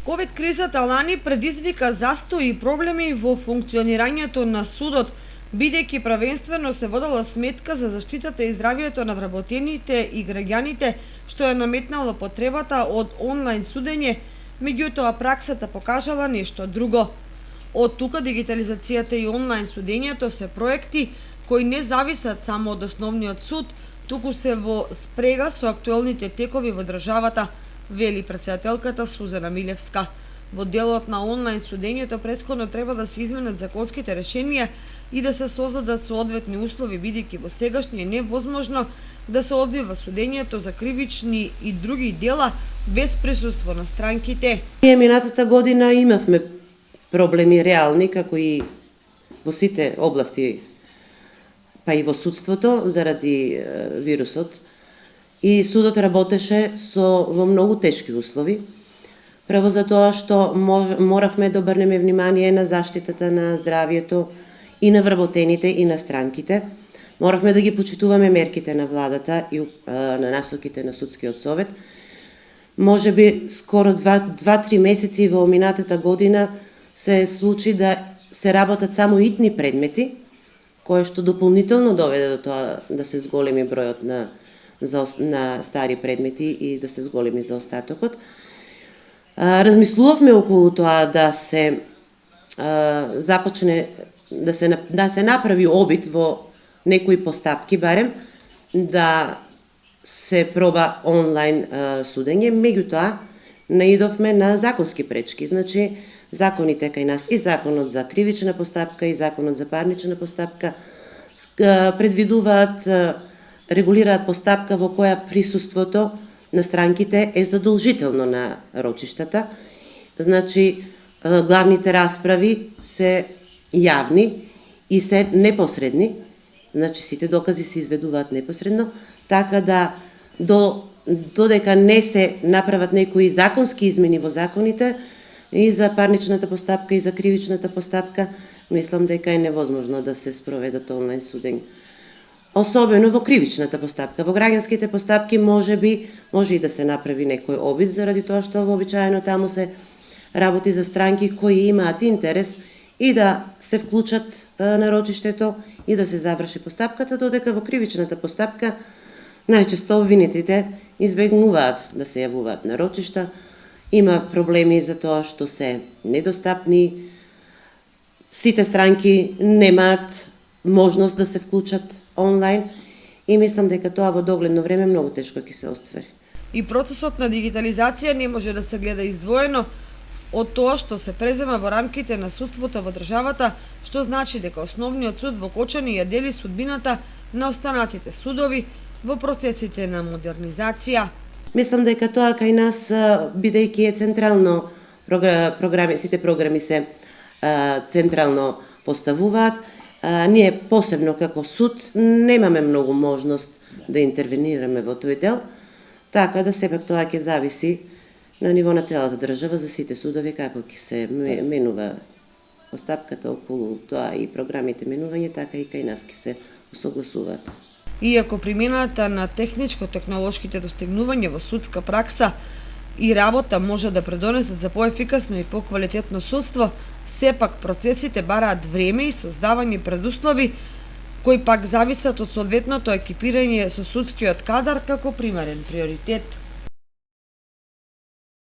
Ковид кризата лани предизвика застои и проблеми во функционирањето на судот, бидејќи правенствено се водела сметка за заштитата и здравието на вработените и граѓаните, што е наметнало потребата од онлайн судење, меѓутоа праксата покажала нешто друго. Од тука дигитализацијата и онлайн судењето се проекти кои не зависат само од основниот суд, туку се во спрега со актуелните текови во државата, вели претседателката Сузана Милевска. Во делот на онлайн судењето претходно треба да се изменат законските решенија и да се создадат соодветни услови, бидејќи во сегашни е невозможно да се одвива судењето за кривични и други дела без присуство на странките. Ние минатата година имавме проблеми реални, како и во сите области, па и во судството, заради вирусот. И судот работеше во многу тешки услови. Прво за тоа што моравме да обрнеме внимание на заштитата на здравието и на вработените и на странките. Моравме да ги почитуваме мерките на владата и на насоките на судскиот совет. Може би скоро 2-3 месеци во минатата година се случи да се работат само итни предмети, кое што дополнително доведе до тоа да се зголеми бројот на стари предмети и да се зголеми заостатокот. Размислувавме околу тоа да се започне да се направи обид во некои постапки барем да се проба онлайн судење, меѓутоа наидовме на законски пречки. Значи законите кај нас и законот за кривична постапка и законот за парнична постапка предвидуваат, регулираат постапка во која присуството на странките е задолжително на рочиштата. Значи главните расправи се јавни и се непосредни. Значи сите докази се изведуваат непосредно, така да додека не се направат некои законски измени во законите и за парничната постапка и за кривичната постапка, мислам дека е невозможно да се спроведат онлайн судења. Особено во кривичната постапка. Во граѓанските постапки може и да се направи некој обид, заради тоа што вообичаено таму се работи за странки кои имаат интерес и да се вклучат на рочиштето и да се заврши постапката, додека во кривичната постапка најчесто обвинетите избегнуваат да се јавуваат на рочишта. Има проблеми за тоа што се недостапни, сите странки немаат можност да се вклучат онлайн и мислам дека тоа во догледно време многу тешко ќе се оствари. И процесот на дигитализација не може да се гледа издвоено од тоа што се презема во рамките на судството во државата, што значи дека основниот суд во Кочани ја дели судбината на останатите судови во процесите на модернизација. Мислам дека тоа кај нас, бидејќи е централно, сите програми се централно поставуваат, ние посебно како суд немаме многу можност да интервенираме во тој дел, така да сепак тоа ќе зависи на ниво на целата држава за сите судови како ќе се менува постапката околу тоа и програмите менување, така и кај нас ќе се усогласуваат. Иако примената на техничко-технолошките достигнувања во судска пракса и работа може да предонесат за поефикасно и поквалитетно судство, сепак процесите бараат време и создавање предуслови кои пак зависат од соодветното екипирање со судскиот кадар како примарен приоритет.